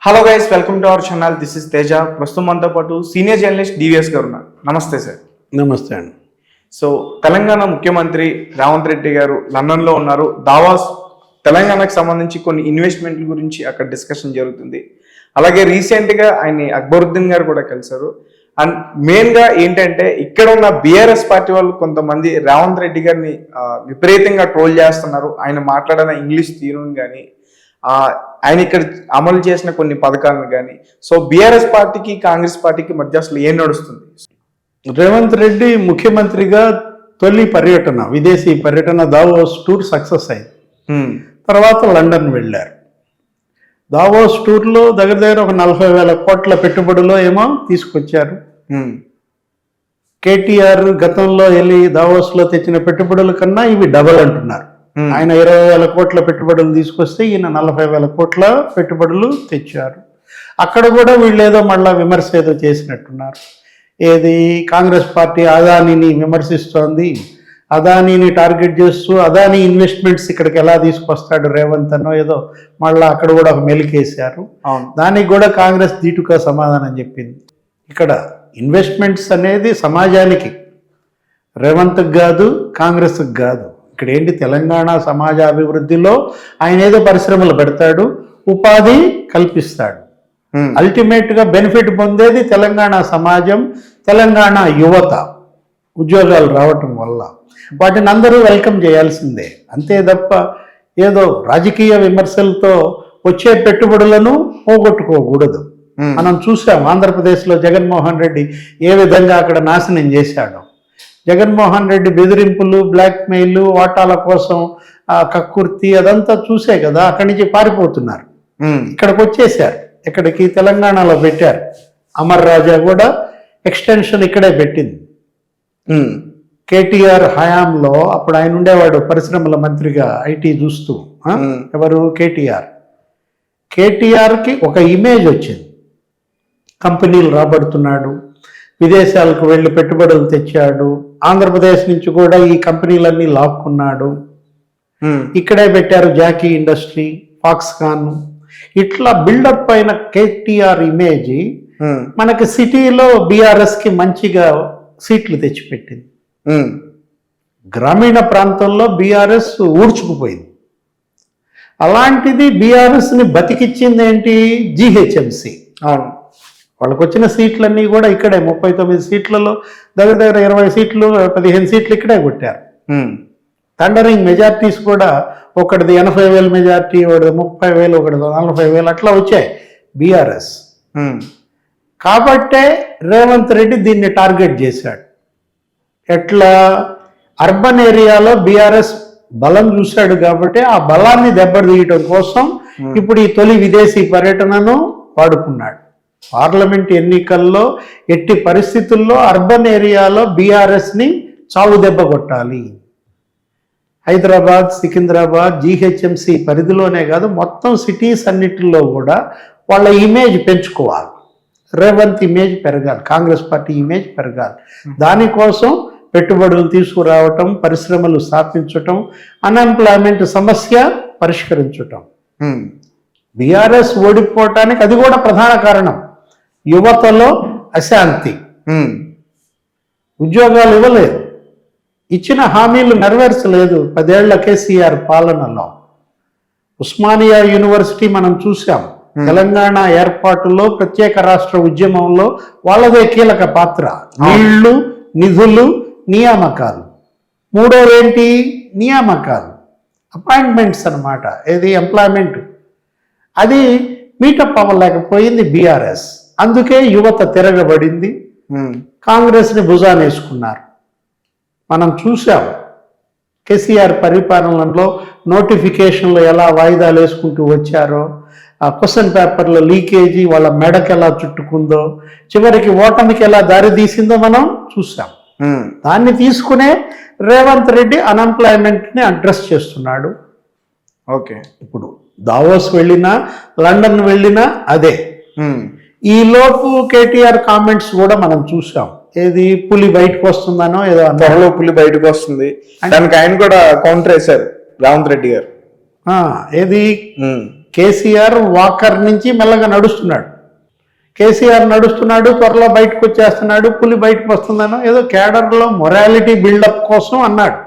Hello guys, welcome to our channel. This is Teja. ప్రస్తుతం మనతో పాటు సీనియర్ జర్నలిస్ట్ డివిఎస్ గారు ఉన్నారు. నమస్తే సార్. నమస్తే అండి. సో తెలంగాణ ముఖ్యమంత్రి రేవంత్ రెడ్డి గారు లండన్లో ఉన్నారు. దావాస్ తెలంగాణకు సంబంధించి కొన్ని ఇన్వెస్ట్మెంట్ల గురించి అక్కడ డిస్కషన్ జరుగుతుంది. అలాగే రీసెంట్గా ఆయన అక్బరుద్దీన్ గారు కూడా కలిశారు. అండ్ మెయిన్గా ఏంటంటే ఇక్కడ ఉన్న బీఆర్ఎస్ పార్టీ వాళ్ళు కొంతమంది రేవంత్ రెడ్డి గారిని విపరీతంగా ట్రోల్ చేస్తున్నారు. ఆయన మాట్లాడిన ఇంగ్లీష్ తీరును కానీ ఆయన ఇక్కడ అమలు చేసిన కొన్ని పథకాలను కానీ. సో బీఆర్ఎస్ పార్టీకి కాంగ్రెస్ పార్టీకి మధ్య అసలు ఏం నడుస్తుంది? రేవంత్ రెడ్డి ముఖ్యమంత్రిగా తొలి పర్యటన, విదేశీ పర్యటన దావోస్ టూర్ సక్సెస్ అయింది. తర్వాత లండన్ వెళ్ళారు. దావోస్ టూర్లో దగ్గర ఒక 40,000 కోట్ల పెట్టుబడులు ఏమో తీసుకొచ్చారు. కేటీఆర్ గతంలో వెళ్ళి దావోస్లో తెచ్చిన పెట్టుబడుల కన్నా ఇవి డబల్ అంటున్నారు. ఆయన 20,000 కోట్ల పెట్టుబడులు తీసుకొస్తే ఈయన 40,000 కోట్ల పెట్టుబడులు తెచ్చారు. అక్కడ కూడా వీళ్ళు ఏదో మళ్ళా విమర్శ ఏదో చేసినట్టున్నారు. ఏది కాంగ్రెస్ పార్టీ అదానీని విమర్శిస్తోంది, అదానీని టార్గెట్ చేస్తూ అదానీ ఇన్వెస్ట్మెంట్స్ ఇక్కడికి ఎలా తీసుకొస్తాడు రేవంత్ అనో ఏదో మళ్ళీ అక్కడ కూడా ఒక మెలికేశారు. దానికి కూడా కాంగ్రెస్ దీటుగా సమాధానం చెప్పింది. ఇక్కడ ఇన్వెస్ట్మెంట్స్ అనేది సమాజానికి, రేవంత్కి కాదు, కాంగ్రెస్కి కాదు. ఇక్కడ ఏంటి, తెలంగాణ సమాజ అభివృద్ధిలో ఆయన ఏదో పరిశ్రమలు పెడతాడు, ఉపాధి కల్పిస్తాడు. అల్టిమేట్గా బెనిఫిట్ పొందేది తెలంగాణ సమాజం, తెలంగాణ యువత. ఉద్యోగాలు రావటం వల్ల వాటిని అందరూ వెల్కమ్ చేయాల్సిందే. అంతే తప్ప ఏదో రాజకీయ విమర్శలతో వచ్చే పెట్టుబడులను పోగొట్టుకోకూడదు. మనం చూసాం ఆంధ్రప్రదేశ్లో జగన్మోహన్ రెడ్డి ఏ విధంగా అక్కడ నాశనం చేశాడు. జగన్మోహన్ రెడ్డి బెదిరింపులు, బ్లాక్మెయిల్, వాటాల కోసం కక్కుర్తి అదంతా చూసే కదా అక్కడి నుంచి పారిపోతున్నారు. ఇక్కడికి వచ్చేసారు. ఇక్కడికి తెలంగాణలో పెట్టారు. అమర్ రాజా కూడా ఎక్స్టెన్షన్ ఇక్కడే పెట్టింది. కేటీఆర్ హయాంలో అప్పుడు ఆయన ఉండేవాడు పరిశ్రమల మంత్రిగా, ఐటీ చూస్తూ. ఎవరు? కేటీఆర్కి ఒక ఇమేజ్ వచ్చింది. కంపెనీలు రాబడుతున్నాడు, విదేశాలకు వెళ్ళి పెట్టుబడులు తెచ్చాడు, ఆంధ్రప్రదేశ్ నుంచి కూడా ఈ కంపెనీలన్నీ లాక్కున్నాడు. ఇక్కడే పెట్టారు జాకీ ఇండస్ట్రీ, ఫాక్స్కాన్. ఇట్లా బిల్డప్ అయిన కేటీఆర్ ఇమేజ్ మనకి సిటీలో బీఆర్ఎస్కి మంచిగా సీట్లు తెచ్చిపెట్టింది. గ్రామీణ ప్రాంతంలో బీఆర్ఎస్ ఊడ్చుకుపోయింది. అలాంటిది బీఆర్ఎస్ని బతికిచ్చింది ఏంటి? జీహెచ్ఎంసీ. అవును, వాళ్ళకు వచ్చిన సీట్లన్నీ కూడా ఇక్కడే 39 సీట్లలో దగ్గర 20 సీట్లు 15 సీట్లు ఇక్కడే కొట్టారు. థండరింగ్ మెజార్టీస్ కూడా ఒకటిది 80,000 మెజార్టీ, ఒకటి 30,000, ఒకటి 40,000 అట్లా వచ్చాయి బీఆర్ఎస్. కాబట్టే రేవంత్ రెడ్డి దీన్ని టార్గెట్ చేశాడు. ఎట్లా? అర్బన్ ఏరియాలో బీఆర్ఎస్ బలం చూశాడు కాబట్టి ఆ బలాన్ని దెబ్బతీయటం కోసం ఇప్పుడు ఈ తొలి విదేశీ పర్యటనను వాడుకున్నాడు. పార్లమెంట్ ఎన్నికల్లో ఎట్టి పరిస్థితుల్లో అర్బన్ ఏరియాలో బీఆర్ఎస్ని చావు దెబ్బ కొట్టాలి. హైదరాబాద్, సికింద్రాబాద్, జీహెచ్ఎంసీ పరిధిలోనే కాదు మొత్తం సిటీస్ అన్నిటిలో కూడా వాళ్ళ ఇమేజ్ పెంచుకోవాలి. రేవంత్ ఇమేజ్ పెరగాలి, కాంగ్రెస్ పార్టీ ఇమేజ్ పెరగాలి. దానికోసం పెట్టుబడులు తీసుకురావటం, పరిశ్రమలు స్థాపించటం, అన్ఎంప్లాయ్మెంట్ సమస్య పరిష్కరించటం. బీఆర్ఎస్ ఓడిపోవటానికి అది కూడా ప్రధాన కారణం. యువతలో అశాంతి, ఉద్యోగాలు ఇవ్వలేదు, ఇచ్చిన హామీలు నెరవేర్చలేదు 10 ఏళ్ల కేసీఆర్ పాలనలో. ఉస్మానియా యూనివర్సిటీ మనం చూసాం. తెలంగాణ ఏర్పాటులో, ప్రత్యేక రాష్ట్ర ఉద్యమంలో వాళ్ళదే కీలక పాత్ర. నీళ్లు, నిధులు, నియామకాలు. మూడోదేంటి? నియామకాలు, అపాయింట్మెంట్స్ అన్నమాట. ఏది? ఎంప్లాయ్మెంట్. అది మీటప్ అవ్వలేకపోయింది బీఆర్ఎస్. అందుకే యువత తిరగబడింది, కాంగ్రెస్ని భుజానేసుకున్నారు. మనం చూసాం కేసీఆర్ పరిపాలనలో నోటిఫికేషన్లు ఎలా వాయిదాలు వేసుకుంటూ వచ్చారో, ఆ క్వశ్చన్ పేపర్లో లీకేజీ వాళ్ళ మెడకి ఎలా చుట్టుకుందో, చివరికి ఓటమికి ఎలా దారి తీసిందో మనం చూసాం. దాన్ని తీసుకునే రేవంత్ రెడ్డి అన్ఎంప్లాయ్మెంట్ని అడ్రస్ చేస్తున్నాడు. ఓకే, ఇప్పుడు దావోస్ వెళ్ళినా, లండన్ వెళ్ళినా అదే. ఈ లోపు కేటీఆర్ కామెంట్స్ కూడా మనం చూసాం. ఏది? పులి బయటకు వస్తుందనో ఏదో త్వరలో పులి బయటకు వస్తుంది, దానికి ఆయన కూడా కౌంటర్ వేశారు రేవంత్ రెడ్డి గారు. ఏది? కేసీఆర్ వాకర్ నుంచి మెల్లగా నడుస్తున్నాడు. కేసీఆర్ నడుస్తున్నాడు, త్వరలో బయటకు వచ్చేస్తున్నాడు, పులి బయటకు వస్తుందనో ఏదో క్యాడర్లో మొరాలిటీ బిల్డప్ కోసం అన్నాడు.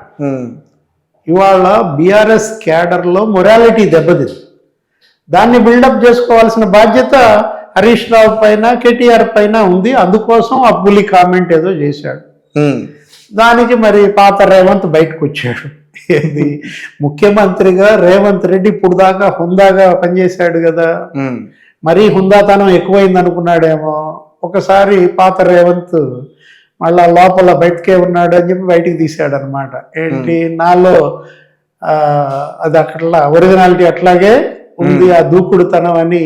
ఇవాళ బీఆర్ఎస్ క్యాడర్లో మొరాలిటీ దెబ్బతింది. దాన్ని బిల్డప్ చేసుకోవాల్సిన బాధ్యత హరీష్ రావు పైన, కేటీఆర్ పైన ఉంది. అందుకోసం ఆ పులి కామెంట్ ఏదో చేశాడు. దానికి మరి పాత రేవంత్ బయటకు వచ్చాడు. ఏది ముఖ్యమంత్రిగా రేవంత్ రెడ్డి ఇప్పుడు దాకా హుందాగా పనిచేశాడు కదా, మరీ హుందాతనం ఎక్కువైంది అనుకున్నాడేమో. ఒకసారి పాత రేవంత్ మళ్ళా లోపల బయటకే ఉన్నాడు అని చెప్పి బయటికి తీశాడు అనమాట. ఏంటి నాలో అది అట్లా ఒరిజినాలిటీ అట్లాగే ఉంది, ఆ దూకుడుతనం అని.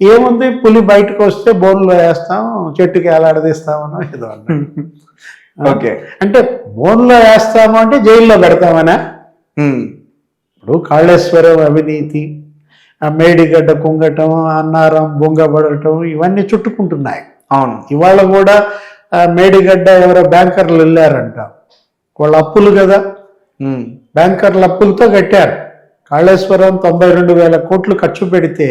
ఏముంది, పులి బయటకు వస్తే బోన్లో వేస్తాం, చెట్టుకి ఏలాడదీస్తామనో ఏదో అన్నాడు. ఓకే, అంటే బోన్లో వేస్తాము అంటే జైల్లో పెడతామనా? ఇప్పుడు కాళేశ్వరం అవినీతి, మేడిగడ్డ కుంగటం, అన్నారం బొంగబడటం ఇవన్నీ చుట్టుకుంటున్నాయి. అవును, ఇవాళ కూడా మేడిగడ్డ ఎవరో బ్యాంకర్లు వెళ్ళారంట. వాళ్ళ అప్పులు కదా, బ్యాంకర్ల అప్పులతో కట్టారు. కాళేశ్వరం 92,000 కోట్లు ఖర్చు పెడితే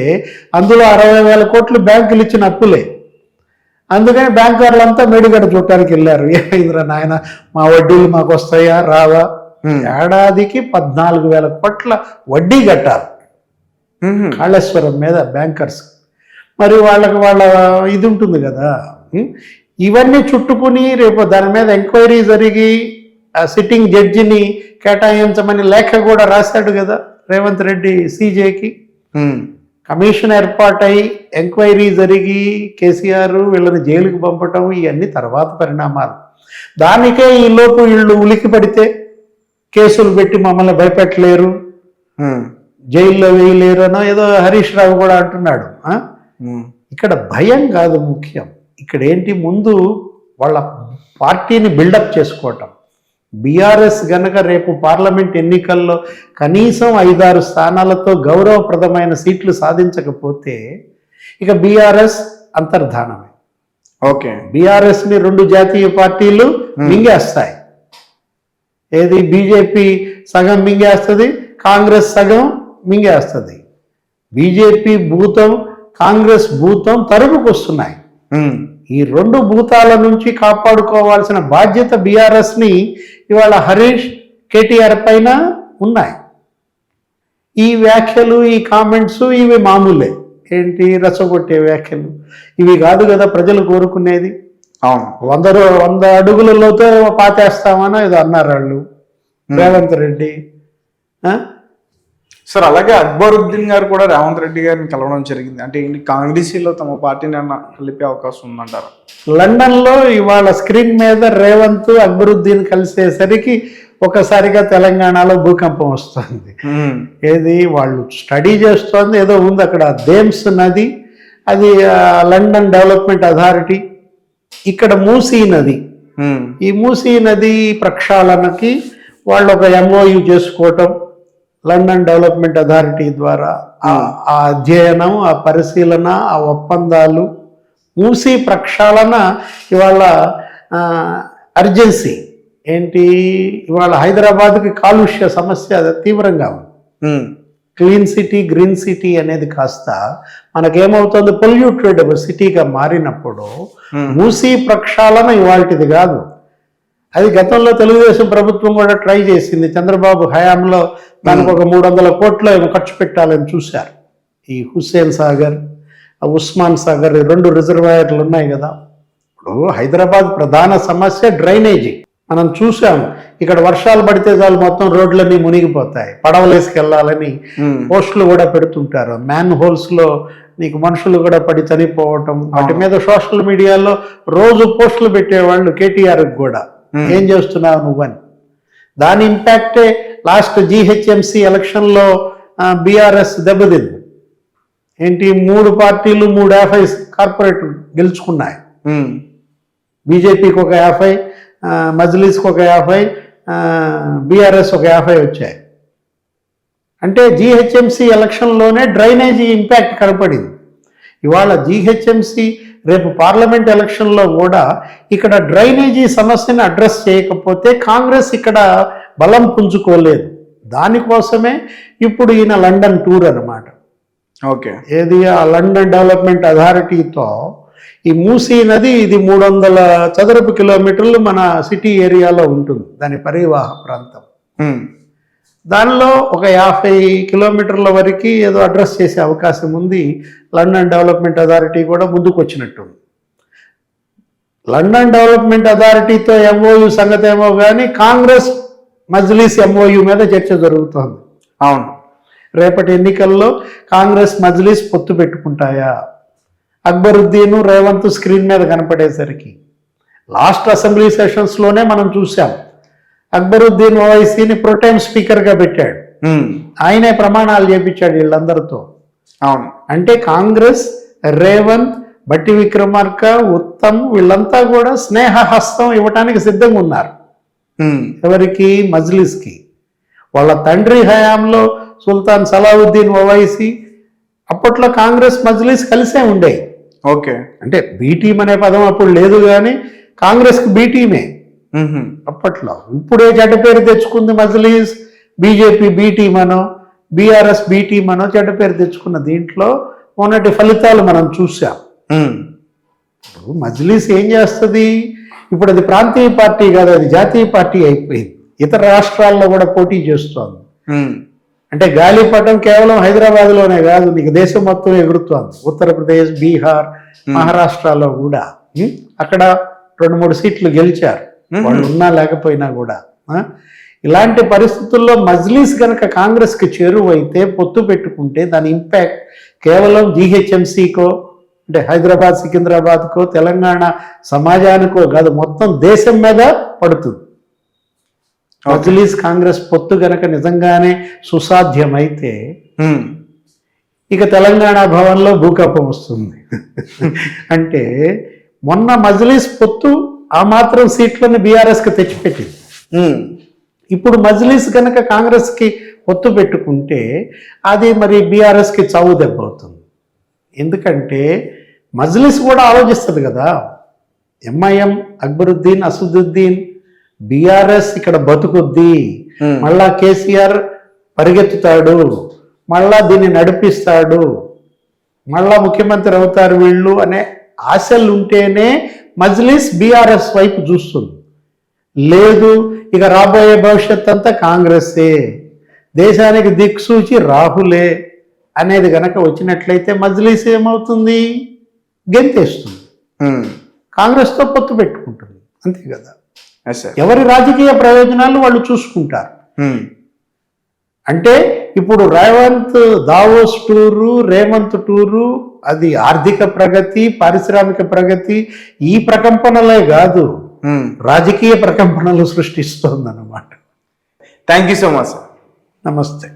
అందులో 60,000 కోట్లు బ్యాంకులు ఇచ్చిన అప్పులే. అందుకని బ్యాంకర్లంతా మేడిగడ్డ చూడటానికి వెళ్ళారు. ఏమైందిరా నాయన, మా వడ్డీలు మాకు వస్తాయా రావా? ఏడాదికి 14,000 కోట్ల వడ్డీ కట్టాలి కాళేశ్వరం మీద బ్యాంకర్స్. మరి వాళ్ళ ఇది ఉంటుంది కదా. ఇవన్నీ చుట్టుకుని రేపు దాని మీద ఎంక్వైరీ జరిగి ఆ సిట్టింగ్ జడ్జిని కేటాయించమని లేఖ కూడా రాశాడు కదా రేవంత్ రెడ్డి సిజేకి. కమిషన్ ఏర్పాటై ఎంక్వైరీ జరిగి కేసీఆర్ వీళ్ళని జైలుకి పంపటం ఇవన్నీ తర్వాత పరిణామాలు. దానికే ఈలోపు వీళ్ళు ఉలికి పడితే కేసులు పెట్టి మమ్మల్ని భయపెట్టలేరు, జైల్లో వేయలేరు అనో ఏదో హరీష్ రావు కూడా అంటున్నాడు. ఇక్కడ భయం కాదు ముఖ్యం. ఇక్కడ ఏంటి, ముందు వాళ్ళ పార్టీని బిల్డప్ చేసుకోవటం. బీఆర్ఎస్ గనక రేపు పార్లమెంట్ ఎన్నికల్లో కనీసం 5-6 స్థానాలతో గౌరవప్రదమైన సీట్లు సాధించకపోతే ఇక బీఆర్ఎస్ అంతర్ధానమే. ఓకే, బీఆర్ఎస్ని 2 జాతీయ పార్టీలు మింగేస్తాయి. ఏది, బీజేపీ సగం మింగేస్తుంది, కాంగ్రెస్ సగం మింగేస్తుంది. బీజేపీ భూతం, కాంగ్రెస్ భూతం తరుముకొస్తున్నాయి. ఈ 2 భూతాల నుంచి కాపాడుకోవాల్సిన బాధ్యత బీఆర్ఎస్ని ఇవాళ హరీష్, కేటీఆర్ పైన ఉన్నాయి. ఈ వ్యాఖ్యలు, ఈ కామెంట్స్ ఇవి మామూలే. ఏంటి, రచ్చగొట్టే వ్యాఖ్యలు ఇవి కాదు కదా ప్రజలు కోరుకునేది. అవును, 100 అడుగులలోతో పాతేస్తామనో ఏదో అన్నారు వాళ్ళు రేవంత్ రెడ్డి. సార్ అలాగే అక్బరుద్దీన్ గారు కూడా రేవంత్ రెడ్డి గారిని కలవడం జరిగింది. అంటే కాంగ్రెస్లో తమ పార్టీని అన్న కలిపే అవకాశం ఉందంటారు. లండన్లో ఇవాళ స్క్రీన్ మీద రేవంత్ అక్బరుద్దీన్ కలిసేసరికి ఒకసారిగా తెలంగాణలో భూకంపం వస్తుంది. ఏది, వాళ్ళు స్టడీ చేస్తోంది ఏదో ఉంది అక్కడ, థేమ్స్ నది, అది లండన్ డెవలప్మెంట్ అథారిటీ. ఇక్కడ మూసీ నది, ఈ మూసీ నది ప్రక్షాళనకి వాళ్ళు ఒక MOU చేసుకోవటం లండన్ డెవలప్మెంట్ అథారిటీ ద్వారా. ఆ అధ్యయనం, ఆ పరిశీలన, ఆ ఒప్పందాలు, మూసీ ప్రక్షాళన ఇవాళ అర్జెన్సీ. ఏంటి, ఇవాళ హైదరాబాద్కి కాలుష్య సమస్య తీవ్రంగా ఉంది. క్లీన్ సిటీ, గ్రీన్ సిటీ అనేది కాస్త మనకేమవుతుంది, పొల్యూటెడ్ సిటీగా మారినప్పుడు మూసీ ప్రక్షాళన ఇవాళది కాదు. అది గతంలో తెలుగుదేశం ప్రభుత్వం కూడా ట్రై చేసింది. చంద్రబాబు హయాంలో దానికి ఒక 300 కోట్లు ఏమో ఖర్చు పెట్టాలని చూశారు. ఈ హుస్సేన్ సాగర్, ఉస్మాన్ సాగర్ 2 రిజర్వాయర్లు ఉన్నాయి కదా. ఇప్పుడు హైదరాబాద్ ప్రధాన సమస్య డ్రైనేజీ. మనం చూసాము, ఇక్కడ వర్షాలు పడితే చాలు మొత్తం రోడ్లన్నీ మునిగిపోతాయి. పడవలేసుకెళ్ళాలని పోస్టులు కూడా పెడుతుంటారు. మ్యాన్ హోల్స్లో నీకు మనుషులు కూడా పడి చనిపోవటం, వాటి మీద సోషల్ మీడియాలో రోజు పోస్టులు పెట్టేవాళ్ళు కేటీఆర్కి కూడా, ఏం చేస్తున్నావు నువ్వని. దాని ఇంపాక్టే లాస్ట్ GHMC ఎలక్షన్లో బీఆర్ఎస్ దెబ్బతింది. ఏంటి, 3 పార్టీలు 3 50 కార్పొరేట్ గెలుచుకున్నాయి. బీజేపీకి ఒక 50, మజ్లిస్కి ఒక 50, బీఆర్ఎస్ ఒక 50 వచ్చాయి. అంటే GHMC ఎలక్షన్లోనే డ్రైనేజీ ఇంపాక్ట్ కనపడింది. ఇవాళ GHMC రేపు పార్లమెంట్ ఎలక్షన్లో కూడా ఇక్కడ డ్రైనేజీ సమస్యను అడ్రస్ చేయకపోతే కాంగ్రెస్ ఇక్కడ బలం పుంజుకోలేదు. దానికోసమే ఇప్పుడు ఈయన లండన్ టూర్ అన్నమాట. ఓకే. ఏది ఆ లండన్ డెవలప్మెంట్ అథారిటీతో ఈ మూసీ నది ఇది 300 చదరపు కిలోమీటర్లు మన సిటీ ఏరియాలో ఉంటుంది, దాని పరివాహ ప్రాంతం. దానిలో ఒక 50 కిలోమీటర్ల వరకు ఏదో అడ్రస్ చేసే అవకాశం ఉంది. లండన్ డెవలప్మెంట్ అథారిటీ కూడా ముందుకు వచ్చినట్టుంది. లండన్ డెవలప్మెంట్ అథారిటీతో ఎంఓయు సంగతి ఏమో కానీ కాంగ్రెస్ మజ్లిస్ ఎంఓయు మీద చర్చ జరుగుతోంది. అవును. రేపటి ఎన్నికల్లో కాంగ్రెస్ మజ్లిస్ పొత్తు పెట్టుకుంటాయా? అక్బరుద్దీన్ రేవంత్ స్క్రీన్ మీద కనపడేసరికి లాస్ట్ అసెంబ్లీ సెషన్స్లోనే మనం చూసాం. అక్బరుద్దీన్ ఓవైసీని ప్రొటైమ్ స్పీకర్గా పెట్టాడు, ఆయనే ప్రమాణాలు చేపించాడు వీళ్ళందరితో. అవును. అంటే కాంగ్రెస్, రేవంత్, బట్టి విక్రమార్క, ఉత్తమ్ వీళ్ళంతా కూడా స్నేహహస్తం ఇవ్వటానికి సిద్ధంగా ఉన్నారు. ఎవరికి? మజ్లిస్కి. వాళ్ళ తండ్రి హయాంలో సుల్తాన్ సలావుద్దీన్ ఓవైసీ అప్పట్లో కాంగ్రెస్ మజ్లిస్ కలిసే ఉండేవి. ఓకే. అంటే బీ టీం అనే పదం అప్పుడు లేదు కానీ కాంగ్రెస్కి బీ టీమే అప్పట్లో. ఇప్పుడే చెడ్డ పేరు తెచ్చుకుంది మజ్లిస్, బీజేపీ బీ టీం అనో బీఆర్ఎస్ బీ టీం అనో చెడ్డ పేరు తెచ్చుకున్న దీంట్లో మొన్నటి ఫలితాలు మనం చూసాం. ఇప్పుడు మజ్లిస్ ఏం చేస్తుంది? ఇప్పుడు అది ప్రాంతీయ పార్టీ కాదు, అది జాతీయ పార్టీ అయిపోయింది. ఇతర రాష్ట్రాల్లో కూడా పోటీ చేస్తోంది. అంటే గాలిపటం కేవలం హైదరాబాద్లోనే కాదు, నీకు దేశం మొత్తం ఎగురుతోంది. ఉత్తరప్రదేశ్, బీహార్, మహారాష్ట్రలో కూడా అక్కడ 2-3 సీట్లు గెలిచారు వాళ్ళు ఉన్నా లేకపోయినా కూడా. ఇలాంటి పరిస్థితుల్లో మజ్లిస్ కనుక కాంగ్రెస్కి చేరువైతే, పొత్తు పెట్టుకుంటే దాని ఇంపాక్ట్ కేవలం జీహెచ్ఎంసీకో అంటే హైదరాబాద్ సికింద్రాబాద్కో తెలంగాణ సమాజానికో కాదు, మొత్తం దేశం మీద పడుతుంది. మజ్లిస్ కాంగ్రెస్ పొత్తు గనక నిజంగానే సుసాధ్యమైతే ఇక తెలంగాణ భవన్లో భూకంపం వస్తుంది. అంటే మొన్న మజ్లిస్ పొత్తు ఆ మాత్రం సీట్లను బీఆర్ఎస్కి తెచ్చిపెట్టింది. ఇప్పుడు మజ్లిస్ కనుక కాంగ్రెస్కి పొత్తు పెట్టుకుంటే అది మరి బీఆర్ఎస్కి చావు దెబ్బ అవుతుంది. ఎందుకంటే మజ్లిస్ కూడా ఆలోచిస్తుంది కదా, ఎంఐఎం, అక్బరుద్దీన్, అసదుద్దీన్, బీఆర్ఎస్ ఇక్కడ బతుకుద్ది, మళ్ళా కేసీఆర్ పరిగెత్తుతాడు, మళ్ళా దీన్ని నడిపిస్తాడు, మళ్ళా ముఖ్యమంత్రి అవుతారు వీళ్ళు అనే ఆశలు ఉంటేనే మజ్లిస్ బీఆర్ఎస్ వైపు చూస్తుంది. లేదు, ఇక రాబోయే భవిష్యత్ అంతా కాంగ్రెస్సే, దేశానికి దిక్సూచి రాహులే అనేది గనక వచ్చినట్లయితే మజ్లిస్ ఏమవుతుంది? గెంతేస్తుంది, కాంగ్రెస్తో పొత్తు పెట్టుకుంటుంది. అంతే కదా. ఎవరి రాజకీయ ప్రయోజనాలు వాళ్ళు చూసుకుంటారు. అంటే ఇప్పుడు Revanth Davos tour, Revanth tour అది ఆర్థిక ప్రగతి, పారిశ్రామిక ప్రగతి ఈ ప్రకంపనలే కాదు, రాజకీయ ప్రకంపనలు సృష్టిస్తోందన్నమాట. Thank you so much. నమస్తే.